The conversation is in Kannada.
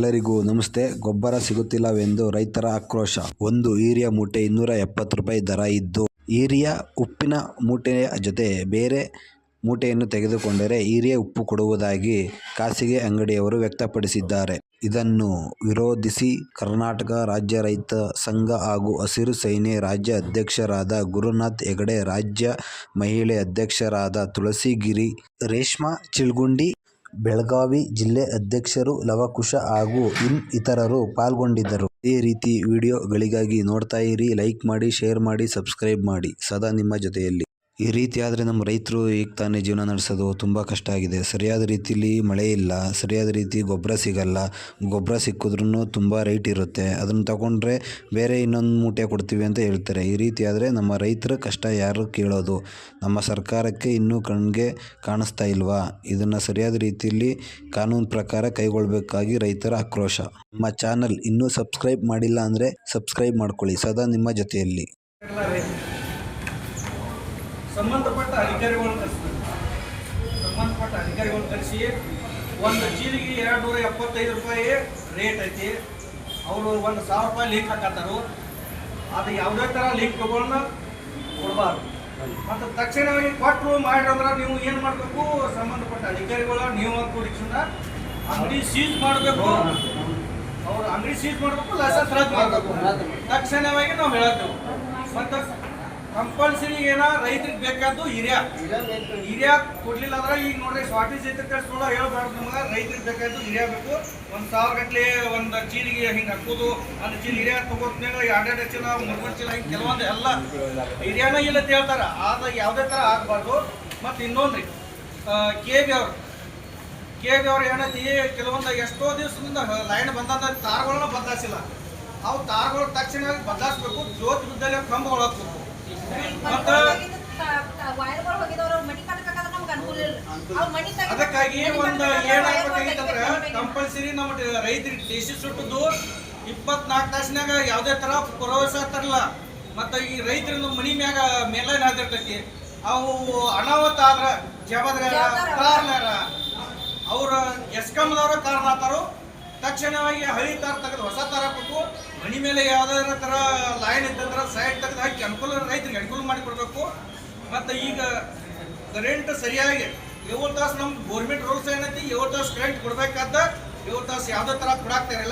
ಎಲ್ಲರಿಗೂ ನಮಸ್ತೆ. ಗೊಬ್ಬರ ಸಿಗುತ್ತಿಲ್ಲವೆಂದು ರೈತರ ಆಕ್ರೋಶ. ಒಂದು ಯೂರಿಯಾ ಮೂಟೆ 270 ರೂಪಾಯಿ ದರ ಇದ್ದು, ಯೂರಿಯಾ ಉಪ್ಪಿನ ಮೂಟೆಯ ಜೊತೆ ಬೇರೆ ಮೂಟೆಯನ್ನು ತೆಗೆದುಕೊಂಡರೆ ಯೂರಿಯಾ ಉಪ್ಪು ಕೊಡುವುದಾಗಿ ಖಾಸಗಿ ಅಂಗಡಿಯವರು ವ್ಯಕ್ತಪಡಿಸಿದ್ದಾರೆ. ಇದನ್ನು ವಿರೋಧಿಸಿ ಕರ್ನಾಟಕ ರಾಜ್ಯ ರೈತ ಸಂಘ ಹಾಗೂ ಹಸಿರು ಸೇನೆ ರಾಜ್ಯ ಅಧ್ಯಕ್ಷರಾದ ಗುರುನಾಥ್ ಹೆಗಡೆ, ರಾಜ್ಯ ಮಹಿಳಾ ಅಧ್ಯಕ್ಷರಾದ ತುಳಸಿಗಿರಿ, ರೇಷ್ಮಾ ಚಿಲ್ಗುಂಡಿ, ಬೆಳಗಾವಿ ಜಿಲ್ಲೆ ಅಧ್ಯಕ್ಷರು ಲವಕುಶ ಹಾಗೂ ಇತರರು ಪಾಲ್ಗೊಂಡಿದ್ದರು. ಇದೇ ರೀತಿ ವಿಡಿಯೋಗಳಿಗಾಗಿ ನೋಡ್ತಾ ಇರಿ. ಲೈಕ್ ಮಾಡಿ, ಶೇರ್ ಮಾಡಿ, ಸಬ್ಸ್ಕ್ರೈಬ್ ಮಾಡಿ. ಸದಾ ನಿಮ್ಮ ಜೊತೆಯಲ್ಲಿ. ಈ ರೀತಿ ಆದರೆ ನಮ್ಮ ರೈತರು ಈಗ ತಾನೇ ಜೀವನ ನಡೆಸೋದು ತುಂಬ ಕಷ್ಟ ಆಗಿದೆ. ಸರಿಯಾದ ರೀತಿಯಲ್ಲಿ ಮಳೆ ಇಲ್ಲ, ಸರಿಯಾದ ರೀತಿ ಗೊಬ್ಬರ ಸಿಗಲ್ಲ. ಗೊಬ್ಬರ ಸಿಕ್ಕಿದ್ರೂ ತುಂಬ ರೇಟ್ ಇರುತ್ತೆ. ಅದನ್ನು ತಗೊಂಡ್ರೆ ಬೇರೆ ಇನ್ನೊಂದು ಮೂಟೆ ಕೊಡ್ತೀವಿ ಅಂತ ಹೇಳ್ತಾರೆ. ಈ ರೀತಿ ಆದರೆ ನಮ್ಮ ರೈತರ ಕಷ್ಟ ಯಾರು ಕೇಳೋದು? ನಮ್ಮ ಸರ್ಕಾರಕ್ಕೆ ಇನ್ನೂ ಕಣ್ಗೆ ಕಾಣಿಸ್ತಾ ಇಲ್ವಾ? ಇದನ್ನು ಸರಿಯಾದ ರೀತಿಯಲ್ಲಿ ಕಾನೂನು ಪ್ರಕಾರ ಕೈಗೊಳ್ಳಬೇಕಾಗಿ ರೈತರ ಆಕ್ರೋಶ. ನಮ್ಮ ಚಾನಲ್ ಇನ್ನೂ ಸಬ್ಸ್ಕ್ರೈಬ್ ಮಾಡಿಲ್ಲ ಅಂದರೆ ಸಬ್ಸ್ಕ್ರೈಬ್ ಮಾಡ್ಕೊಳ್ಳಿ. ಸದಾ ನಿಮ್ಮ ಜೊತೆಯಲ್ಲಿ. ಸಂಬಂಧಪಟ್ಟ ಅಧಿಕಾರಿಗಳನ್ನು ಕರೆಸಿ ಒಂದು ಚೀಲಿಗೆ 275 ರೂಪಾಯಿ ರೇಟ್ ಐತಿ. ಅವರು 1,000 ರೂಪಾಯಿ ಲೀಕ್ ಹಾಕತ್ತಾರು. ಅದು ಯಾವುದೇ ಥರ ಲೀಕ್ಗಳನ್ನ ಕೊಡಬಾರ್ದು. ಮತ್ತು ತಕ್ಷಣವಾಗಿ ಕೊಟ್ಟರು ಮಾಡಿರಂದ್ರೆ ನೀವು ಏನು ಮಾಡಬೇಕು? ಸಂಬಂಧಪಟ್ಟ ಅಧಿಕಾರಿಗಳ ನೀವು ಕೂಡಿಸಿದ ಅಂಗಡಿ ಸೀಜ್ ಮಾಡಬೇಕು. ಅವ್ರು ಅಂಗಡಿ ಸೀಜ್ ಮಾಡಬೇಕು, ಲೈಸೆನ್ಸ್ ರದ್ದು ಮಾಡಬೇಕು. ತಕ್ಷಣವಾಗಿ ನಾವು ಹೇಳತ್ತೇವೆ. ಮತ್ತು ಕಂಪಲ್ಸರಿ ರೈತರಿಗೆ ಬೇಕಾದ್ದು ಹಿರಿಯಾ ಕೊಡ್ಲಿಲ್ಲ ಅಂದ್ರೆ ಈಗ ನೋಡ್ರಿ ಶಾರ್ಟೇಜ್ ಐತೆ ಸುಳ್ಳು ಹೇಳ್ಬಾರ್ದು. ನಮಗೆ ರೈತರಿಗೆ ಬೇಕಾದ್ದು ಹಿರಿಯಾ ಬೇಕು. 1,000 ಗಟ್ಟಲೆ ಒಂದು ಚೀಲಿಗೆ ಹಿಂಗೆ ಹಾಕೋದು. ಒಂದು ಚೀಲ ಹಿರಿಯಾ ತಗೋತ್ನಾಗ 2 ಚೀಲ 3 ಚೀಲ ಹಿಂಗೆ ಕೆಲವೊಂದು ಎಲ್ಲ ಹಿರಿಯಾನ ಇಲ್ಲ ಅಂತ ಹೇಳ್ತಾರೆ. ಆದ್ರೆ ಯಾವುದೇ ಥರ ಆಗಬಾರ್ದು. ಮತ್ತು ಇನ್ನೊಂದ್ರಿ ಕೆ ಬಿ ಅವ್ರು ಏನೈತಿ, ಕೆಲವೊಂದು ಎಷ್ಟೋ ದಿವಸದಿಂದ ಲೈನ್ ಬಂದ ತಾರಗಳನ್ನ ಬದಲಾಯಿಸಿಲ್ಲ. ಅವು ತಾರಗಳು ತಕ್ಷಣವಾಗಿ ಬದಲಾಯಿಸ್ಬೇಕು. ಜೋತ್ ಬಿದ್ದಲ್ಲಿ ಕಂಬಗಳು ಹಾಕ್ಬೇಕು. ಅದಕ್ಕಾಗಿ ಒಂದು ಏನಾಗಬೇಕಾಗಿತ್ತಂದ್ರೆ ಕಂಪಲ್ಸರಿ ನಮ್ಮ ರೈತರಿಗೆ ದೇಶಿ ಸುಟ್ಟದ್ದು 24 ತಾಸಿನಾಗ ಯಾವುದೇ ತರ ಪ್ರವೇಶ ತರಲ್ಲ. ಮತ್ತು ಈ ರೈತರಿಂದ ಮನಿ ಮ್ಯಾಗ ಮೇಲೈನ್ ಹಾಕಿರ್ತೈತಿ. ಅವು ಅನಾಹುತ ಆದ್ರ ಕಾರಣರ ಅವ್ರ ಎಸ್ಕಾಂದವ್ರ ಕಾರಣ ಆತಾರು. ತಕ್ಷಣವಾಗಿ ಹಳಿ ತಾರ ತೆಗೆದು ಹೊಸ ತಾರ ಕೊಟ್ಟು ಮನಿ ಮೇಲೆ ಯಾವುದೇ ಥರ ಲೈನ್ ಇತ್ತಂದ್ರೆ ಸೈಡ್ ತೆಗೆದು ಹಾಕಿ ರೈತರಿಗೆ ಅನುಕೂಲ ಮಾಡಿಕೊಡ್ಬೇಕು. ಮತ್ತು ಈಗ ಕರೆಂಟ್ ಸರಿಯಾಗಿ 7 ತಾಸು ನಮ್ಗೆ ಗೋರ್ಮೆಂಟ್ ರೂಲ್ಸ್ ಏನೈತಿ, 7 ತಾಸು ಕರೆಂಟ್ ಕೊಡ್ಬೇಕಾದ 7 ತಾಸು ಯಾವುದೇ ಥರ ಕೊಡಾಕ್ತಾ ಇರಲ್ಲ.